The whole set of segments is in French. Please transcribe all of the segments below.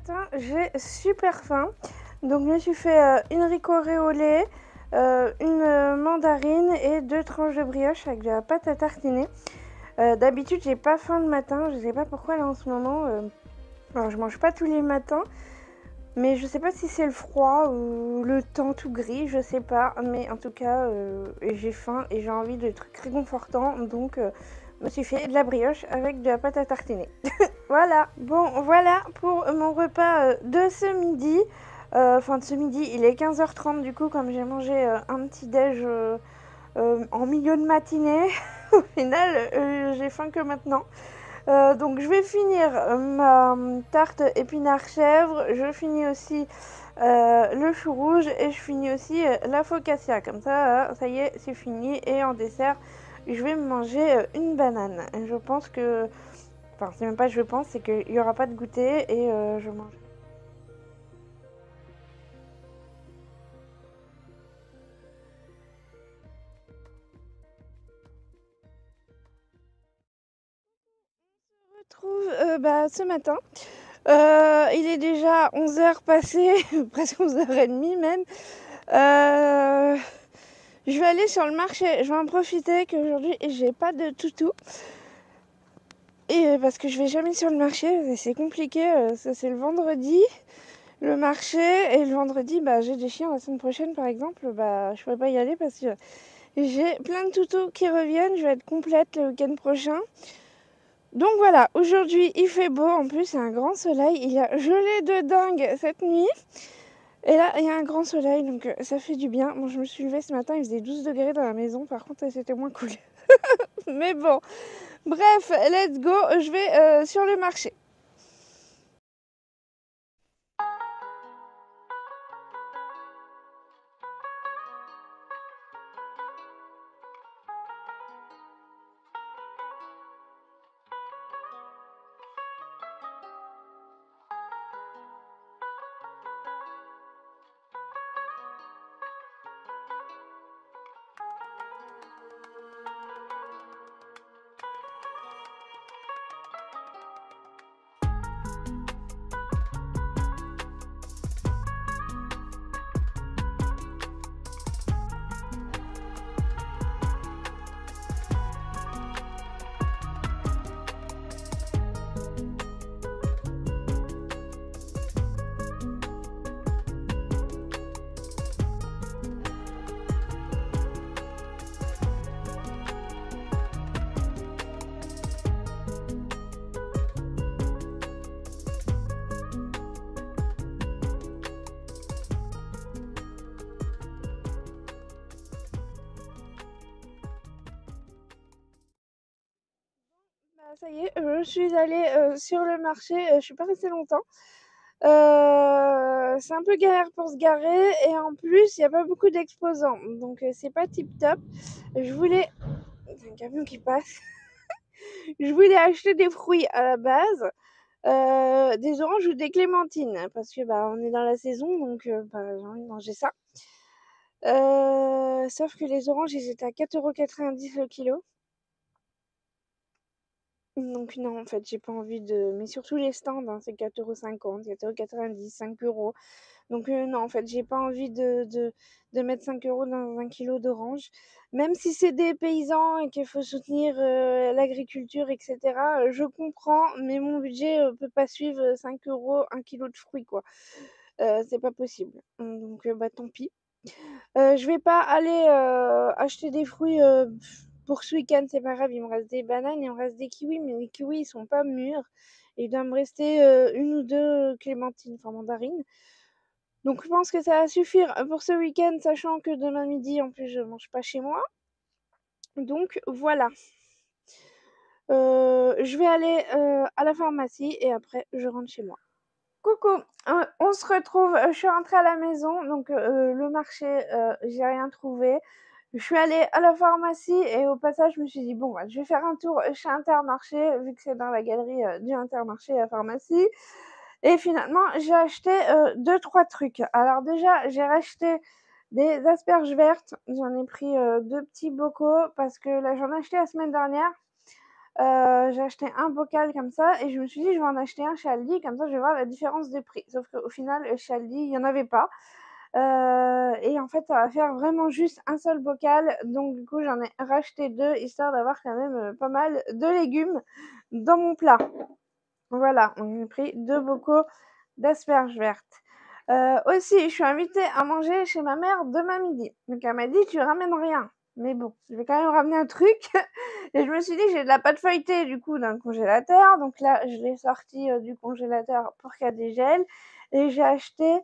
matin, j'ai super faim. Donc, je me suis fait une ricorée au lait, une mandarine et 2 tranches de brioche avec de la pâte à tartiner. D'habitude, j'ai pas faim le matin. Je sais pas pourquoi là en ce moment. Alors, je mange pas tous les matins. Mais je sais pas si c'est le froid ou le temps tout gris, je sais pas. Mais en tout cas, j'ai faim et j'ai envie de trucs réconfortants. Donc, je me suis fait de la brioche avec de la pâte à tartiner. Voilà, bon, voilà pour mon repas de ce midi. Enfin, de ce midi, il est 15h30 du coup, comme j'ai mangé un petit déj en milieu de matinée. Au final, j'ai faim que maintenant. Donc je vais finir ma tarte épinard chèvre, je finis aussi le chou rouge et je finis aussi la focaccia. Comme ça, ça y est, c'est fini. Et en dessert, je vais me manger une banane. Et je pense que... Enfin, c'est même pas je pense, c'est qu'il n'y aura pas de goûter et je mange. Je retrouve ce matin. Il est déjà 11h passé, presque 11h30 même. Euh, je vais aller sur le marché. Je vais en profiter qu'aujourd'hui j'ai pas de toutou. Et parce que je vais jamais sur le marché, c'est compliqué. Ça c'est le vendredi, le marché. Et le vendredi, j'ai des chiens la semaine prochaine par exemple. Je pourrais pas y aller parce que j'ai plein de toutous qui reviennent. Je vais être complète le week-end prochain. Donc voilà, aujourd'hui il fait beau. En plus, il y a un grand soleil. Il y a gelé de dingue cette nuit. Et là, il y a un grand soleil, donc ça fait du bien. Bon, je me suis levée ce matin, il faisait 12 degrés dans la maison. Par contre, c'était moins cool. Mais bon, bref, let's go. Je vais sur le marché. Ça y est, je suis allée sur le marché. Je suis pas restée longtemps. C'est un peu galère pour se garer et en plus, il n'y a pas beaucoup d'exposants. Donc, c'est pas tip top. Je voulais... Il y a un camion qui passe. Je voulais acheter des fruits à la base. Des oranges ou des clémentines parce que on est dans la saison donc j'ai envie de manger ça. Sauf que les oranges ils étaient à 4,90 € le kilo. Donc non en fait j'ai pas envie de. Mais surtout les stands hein, c'est 4,50 €, 4,90 €, 5 €. Donc non en fait j'ai pas envie de mettre 5 € dans 1 kilo d'oranges. Même si c'est des paysans et qu'il faut soutenir l'agriculture, etc. Je comprends, mais mon budget peut pas suivre 5 € 1 kilo de fruits quoi. C'est pas possible. Donc tant pis. Je vais pas aller acheter des fruits pour ce week-end, c'est pas grave. Il me reste des bananes, il me reste des kiwis, mais les kiwis ils sont pas mûrs. Et il doit me rester une ou deux clémentines, enfin mandarines. Donc je pense que ça va suffire pour ce week-end, sachant que demain midi, en plus, je mange pas chez moi. Donc voilà. Je vais aller à la pharmacie et après, je rentre chez moi. Coucou, on se retrouve. Je suis rentrée à la maison, donc le marché, j'ai rien trouvé. Je suis allée à la pharmacie et au passage, je me suis dit, bon, je vais faire un tour chez Intermarché, vu que c'est dans la galerie du Intermarché à pharmacie. Et finalement, j'ai acheté 2-3 trucs. Alors déjà, j'ai racheté des asperges vertes. J'en ai pris 2 petits bocaux parce que là, j'en ai acheté la semaine dernière. J'ai acheté un bocal comme ça et je me suis dit: «Je vais en acheter un chez Aldi, comme ça je vais voir la différence de prix». Sauf qu'au final, chez Aldi, il y en avait pas, et en fait, ça va faire vraiment juste un seul bocal, donc du coup, j'en ai racheté 2 histoire d'avoir quand même, pas mal de légumes dans mon plat. Voilà, donc j'ai pris 2 bocaux d'asperges vertes. Aussi, je suis invitée à manger chez ma mère demain midi. Donc elle m'a dit: «Tu ramènes rien». Mais bon, je vais quand même ramener un truc et je me suis dit: «J'ai de la pâte feuilletée du coup dans le congélateur». Donc là, je l'ai sortie, du congélateur pour qu'elle dégèle et j'ai acheté,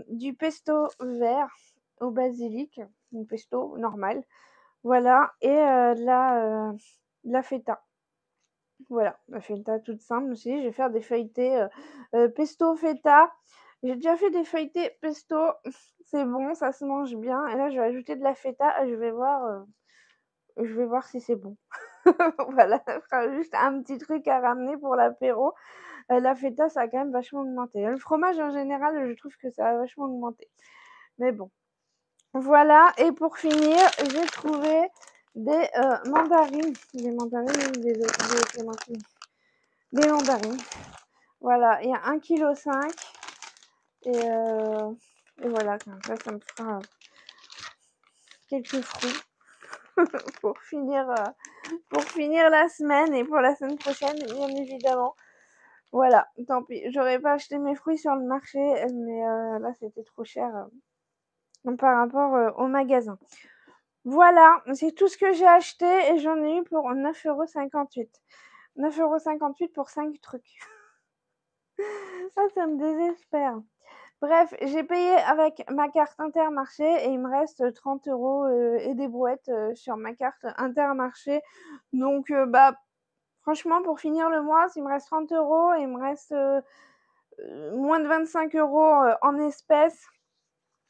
du pesto vert au basilic, un pesto normal, voilà et de la feta. Voilà, la feta toute simple. Je me suis dit: «Je vais faire des feuilletés, pesto feta». J'ai déjà fait des feuilletés pesto, c'est bon, ça se mange bien et là, je vais ajouter de la feta et je vais voir si c'est bon. Voilà, ça fera juste un petit truc à ramener pour l'apéro. La feta, ça a quand même vachement augmenté. Le fromage, en général, je trouve que ça a vachement augmenté. Mais bon, voilà et pour finir, j'ai trouvé des mandarines ou des clémentines? Des mandarines. Voilà, il y a 1,5 kg et voilà, comme ça me fera quelques fruits pour finir la semaine et pour la semaine prochaine, bien évidemment. Voilà, tant pis, j'aurais pas acheté mes fruits sur le marché, mais là, c'était trop cher, par rapport, au magasin. Voilà, c'est tout ce que j'ai acheté et j'en ai eu pour 9,58 €. 9,58 € pour 5 trucs. Ah, ça me désespère. Bref, j'ai payé avec ma carte Intermarché et il me reste 30 € et des brouettes, sur ma carte Intermarché. Donc bah, franchement pour finir le mois, s'il me reste 30 € et il me reste, moins de 25 € en espèces,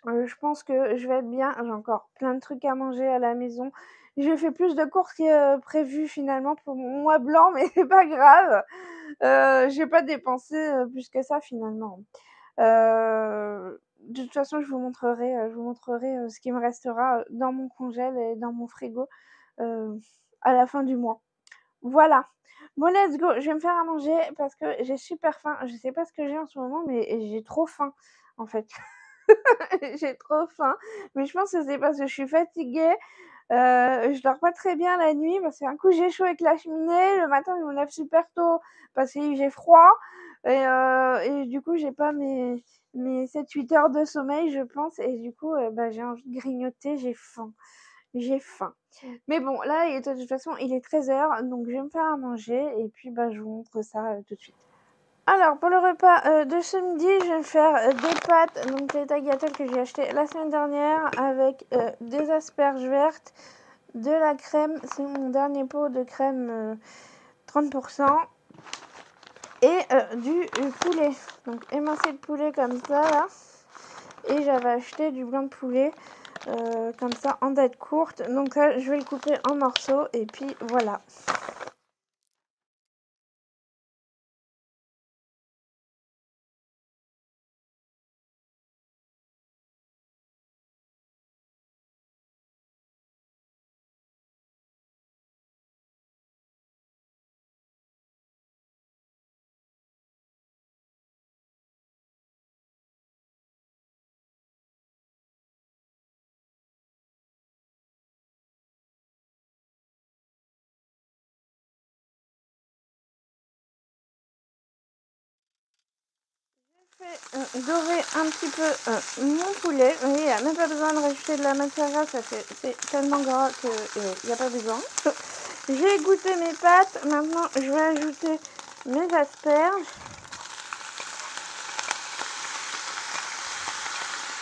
je pense que je vais être bien. J'ai encore plein de trucs à manger à la maison. J'ai fait plus de courses que, prévu finalement pour mon mois blanc, mais c'est pas grave. J'ai pas dépensé, plus que ça finalement. De toute façon, je vous montrerai, ce qui me restera, dans mon congèle et dans mon frigo, heu, à la fin du mois. Voilà. Bon let's go, je vais me faire à manger parce que j'ai super faim. Je sais pas ce que j'ai en ce moment, mais j'ai trop faim, en fait. J'ai trop faim, mais je pense que c'est parce que je suis fatiguée, je dors pas très bien la nuit parce qu'un coup j'ai chaud avec la cheminée, le matin je me lève super tôt parce que j'ai froid et du coup j'ai pas mes 7-8 heures de sommeil je pense et du coup, bah, j'ai envie de grignoter, j'ai faim. J'ai faim. Mais bon là de toute façon il est 13 h donc je vais me faire à manger et puis, bah, je vous montre ça, tout de suite. Alors pour le repas, de ce midi, je vais me faire, des pâtes, donc les tagliatelles que j'ai achetées la semaine dernière avec, des asperges vertes, de la crème, c'est mon dernier pot de crème, 30 et du poulet. Donc émincé de poulet comme ça là et j'avais acheté du blanc de poulet, comme ça en dattes courtes. Donc là, je vais le couper en morceaux et puis voilà. Je vais dorer un petit peu mon poulet. Vous voyez, il n'y a même pas besoin de rajouter de la matière grasse, c'est tellement gras qu'il n'y a pas besoin. J'ai goûté mes pâtes, maintenant je vais ajouter mes asperges.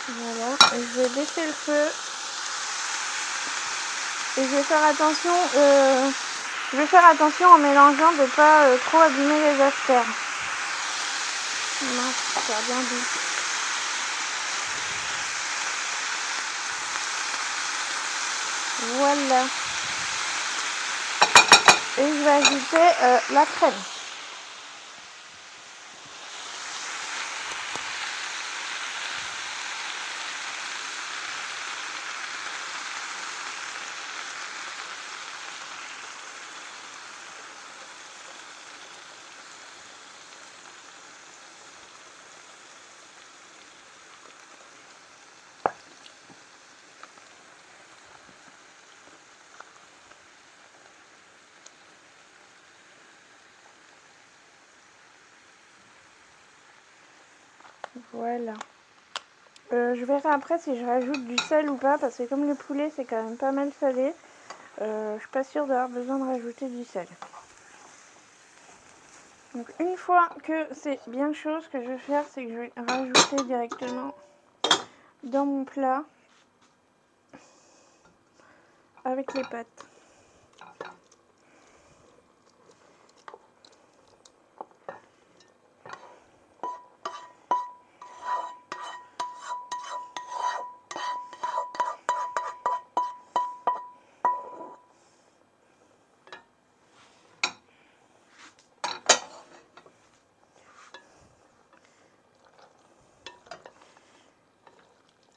Voilà, je vais baisser le feu et je vais faire attention en mélangeant de ne pas trop abîmer les asperges. Mince, ça a bien dit. Voilà. Et je vais ajouter la crème. Voilà. Je verrai après si je rajoute du sel ou pas, parce que comme le poulet c'est quand même pas mal salé, je suis pas sûre d'avoir besoin de rajouter du sel. Donc une fois que c'est bien chaud, ce que je vais faire, c'est que je vais rajouter directement dans mon plat avec les pâtes.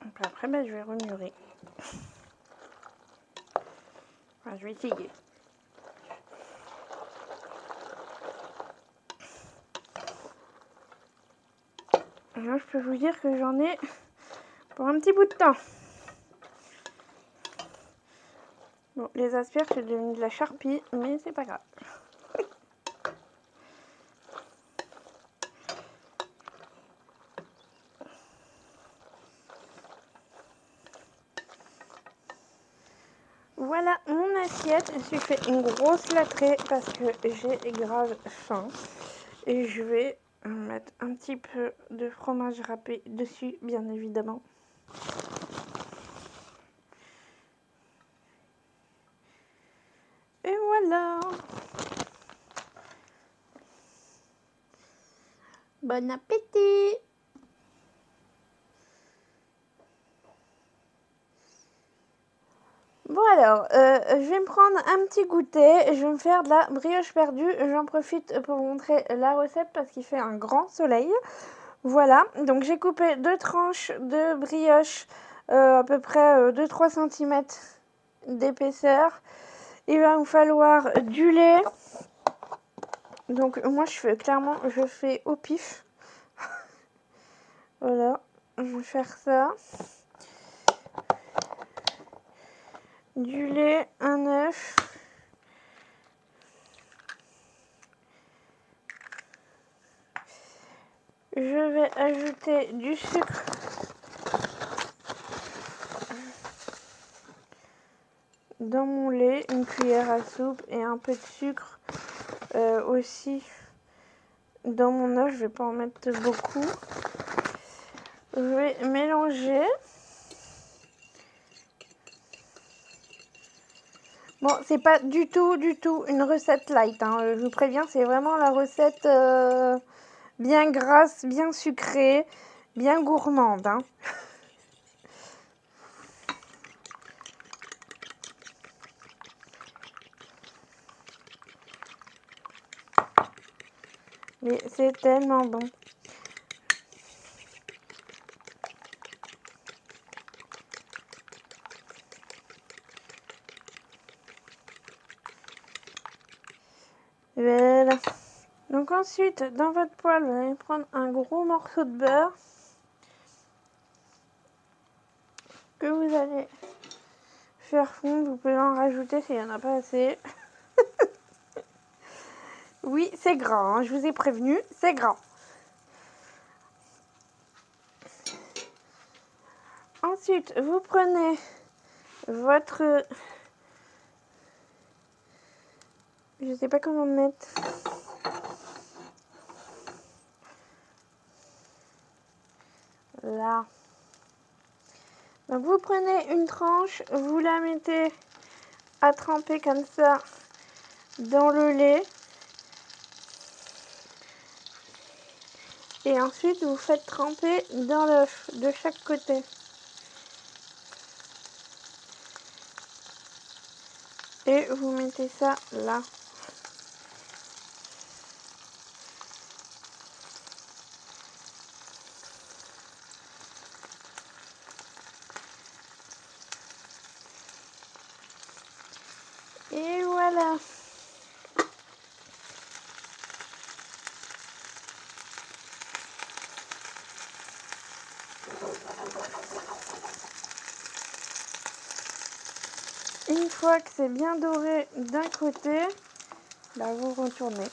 Donc après, je vais remurer. Enfin, je vais essayer. Là, je peux vous dire que j'en ai pour un petit bout de temps. Bon, les asperges, c'est devenu de la charpie, mais c'est pas grave. Voilà mon assiette. Je me suis fait une grosse latrée parce que j'ai grave faim. Et je vais mettre un petit peu de fromage râpé dessus, bien évidemment. Et voilà. Bon appétit. Bon alors, je vais me prendre un petit goûter, je vais me faire de la brioche perdue, j'en profite pour vous montrer la recette parce qu'il fait un grand soleil. Voilà, donc j'ai coupé 2 tranches de brioche, à peu près 2-3 cm d'épaisseur. Il va nous falloir du lait, donc moi je fais au pif. Voilà, je vais faire ça. Du lait, un œuf. Je vais ajouter du sucre. Dans mon lait, une cuillère à soupe et un peu de sucre aussi dans mon œuf. Je vais pas en mettre beaucoup. Je vais mélanger. Bon, c'est pas du tout une recette light, hein. Je vous préviens, c'est vraiment la recette bien grasse, bien sucrée, bien gourmande, hein. Mais c'est tellement bon. Voilà. Donc ensuite, dans votre poêle, vous allez prendre un gros morceau de beurre que vous allez faire fondre. Vous pouvez en rajouter s'il n'y en a pas assez. Oui, c'est gras, hein, je vous ai prévenu, c'est gras. Ensuite, vous prenez votre... Je sais pas comment mettre. Là. Donc vous prenez une tranche, vous la mettez à tremper comme ça dans le lait. Et ensuite, vous faites tremper dans l'œuf de chaque côté. Et vous mettez ça là. Et voilà. Une fois que c'est bien doré d'un côté, là vous retournez.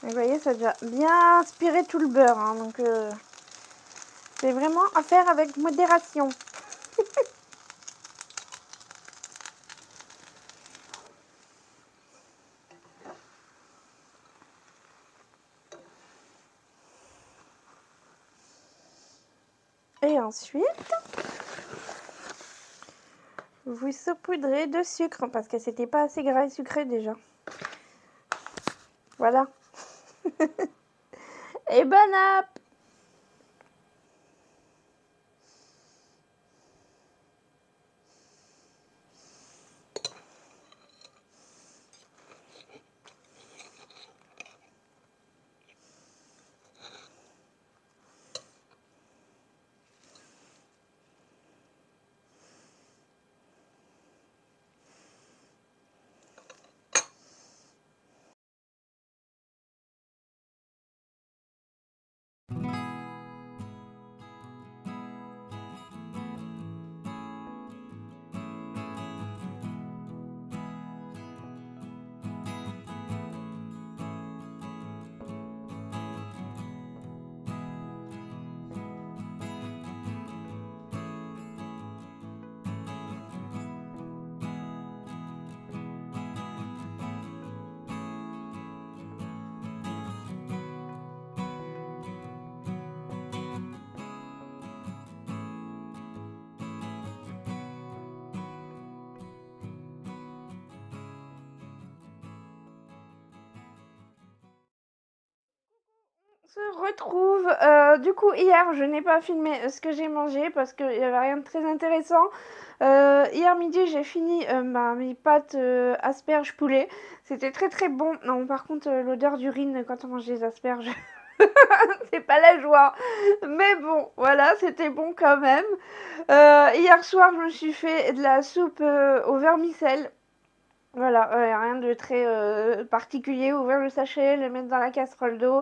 Vous voyez, ça a déjà bien aspiré tout le beurre, hein, donc c'est vraiment à faire avec modération. Et ensuite, vous saupoudrez de sucre parce que c'était pas assez gras et sucré déjà. Voilà. Et bon app! Se retrouve. Du coup, hier, je n'ai pas filmé ce que j'ai mangé parce qu'il n'y avait rien de très intéressant. Hier midi, j'ai fini mes pâtes asperges poulet. C'était très très bon. Non, par contre, l'odeur d'urine quand on mange des asperges, c'est pas la joie. Mais bon, voilà, c'était bon quand même. Hier soir, je me suis fait de la soupe au vermicelle. Voilà, rien de très particulier. Ouvrir le sachet, le mettre dans la casserole d'eau,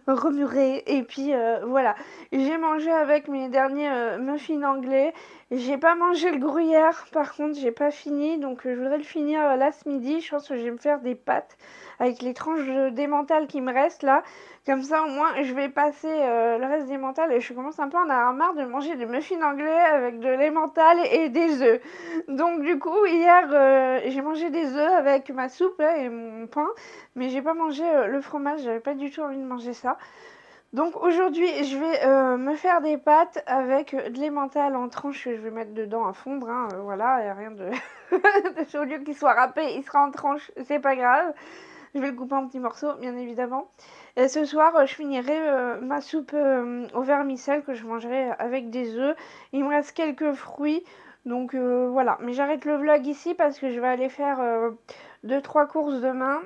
remuer et puis voilà. J'ai mangé avec mes derniers muffins anglais. J'ai pas mangé le gruyère, par contre j'ai pas fini, donc je voudrais le finir là ce midi. Je pense que je vais me faire des pâtes avec les tranches d'emmental qui me restent là. Comme ça au moins je vais passer le reste des mentales et je commence un peu à en avoir marre de manger des muffins anglais avec de l'emmental et des œufs. Donc du coup hier j'ai mangé des œufs avec ma soupe là, et mon pain, mais j'ai pas mangé le fromage, j'avais pas du tout envie de manger ça. Donc aujourd'hui je vais me faire des pâtes avec de l'emmental en tranches que je vais mettre dedans à fondre, hein, voilà, il n'y a rien de... Au lieu qu'il soit râpé, il sera en tranches, c'est pas grave. Je vais le couper en petits morceaux, bien évidemment. Et ce soir, je finirai ma soupe au vermicelle que je mangerai avec des œufs. Il me reste quelques fruits, donc voilà. Mais j'arrête le vlog ici parce que je vais aller faire 2-3 courses demain.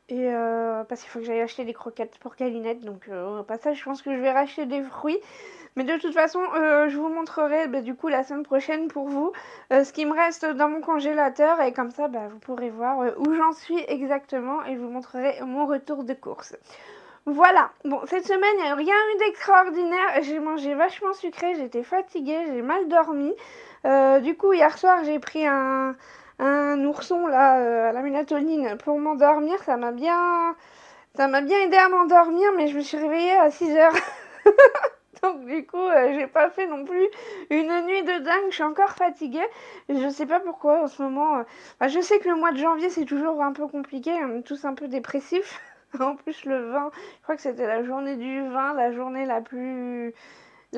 Et parce qu'il faut que j'aille acheter des croquettes pour Calinette. Donc au passage, je pense que je vais racheter des fruits. Mais de toute façon, je vous montrerai du coup la semaine prochaine pour vous ce qui me reste dans mon congélateur. Et comme ça, vous pourrez voir où j'en suis exactement. Et je vous montrerai mon retour de course. Voilà, bon, cette semaine, il n'y a rien eu d'extraordinaire. J'ai mangé vachement sucré, j'étais fatiguée, j'ai mal dormi. Du coup, hier soir, j'ai pris un ourson là à la mélatonine pour m'endormir. Ça m'a bien aidé à m'endormir, mais je me suis réveillée à 6 heures. Donc du coup, j'ai pas fait non plus une nuit de dingue. Je suis encore fatiguée. Je sais pas pourquoi en ce moment. Je sais que le mois de janvier, c'est toujours un peu compliqué. On est tous un peu dépressifs. En plus, le vin, je crois que c'était la journée du vin, la journée la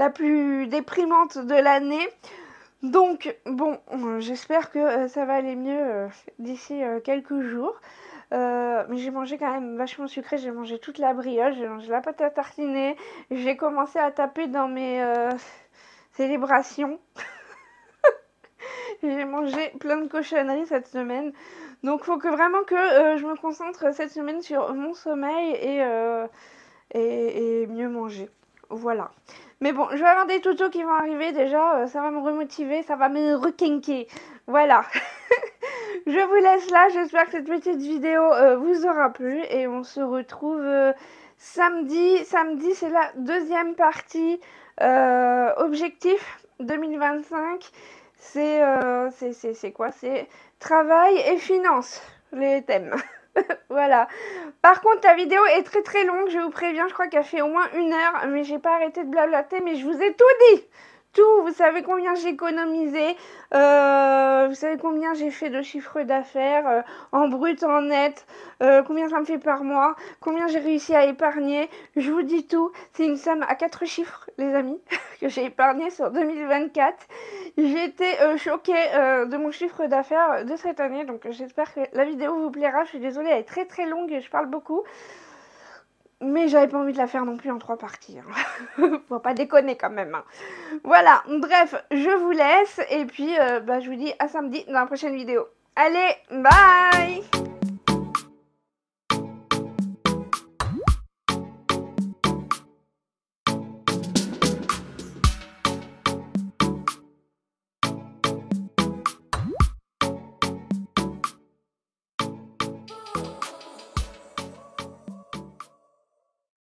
plus déprimante de l'année. Donc, bon, j'espère que ça va aller mieux d'ici quelques jours. Mais j'ai mangé quand même vachement sucré, j'ai mangé toute la brioche, j'ai mangé la pâte à tartiner, j'ai commencé à taper dans mes célébrations. J'ai mangé plein de cochonneries cette semaine. Donc faut que vraiment que je me concentre cette semaine sur mon sommeil et mieux manger. Voilà. Mais bon, je vais avoir des tutos qui vont arriver déjà, ça va me remotiver, ça va me requinquer. Voilà. Je vous laisse là, j'espère que cette petite vidéo vous aura plu et on se retrouve samedi. Samedi, c'est la deuxième partie objectif 2025. C'est quoi? C'est travail et finance, les thèmes. Voilà. Par contre, ta vidéo est très très longue, je vous préviens, je crois qu'elle fait au moins 1 heure, mais j'ai pas arrêté de blablater, mais je vous ai tout dit. Tout, vous savez combien j'ai économisé, vous savez combien j'ai fait de chiffre d'affaires, en brut, en net, combien ça me fait par mois, combien j'ai réussi à épargner, je vous dis tout. C'est une somme à 4 chiffres, les amis, que j'ai épargné sur 2024. J'ai été choquée de mon chiffre d'affaires de cette année, donc j'espère que la vidéo vous plaira. Je suis désolée, elle est très très longue et je parle beaucoup. Mais j'avais pas envie de la faire non plus en 3 parties. Hein. Faut pas déconner quand même. Hein. Voilà, bref, je vous laisse et puis je vous dis à samedi dans la prochaine vidéo. Allez, bye!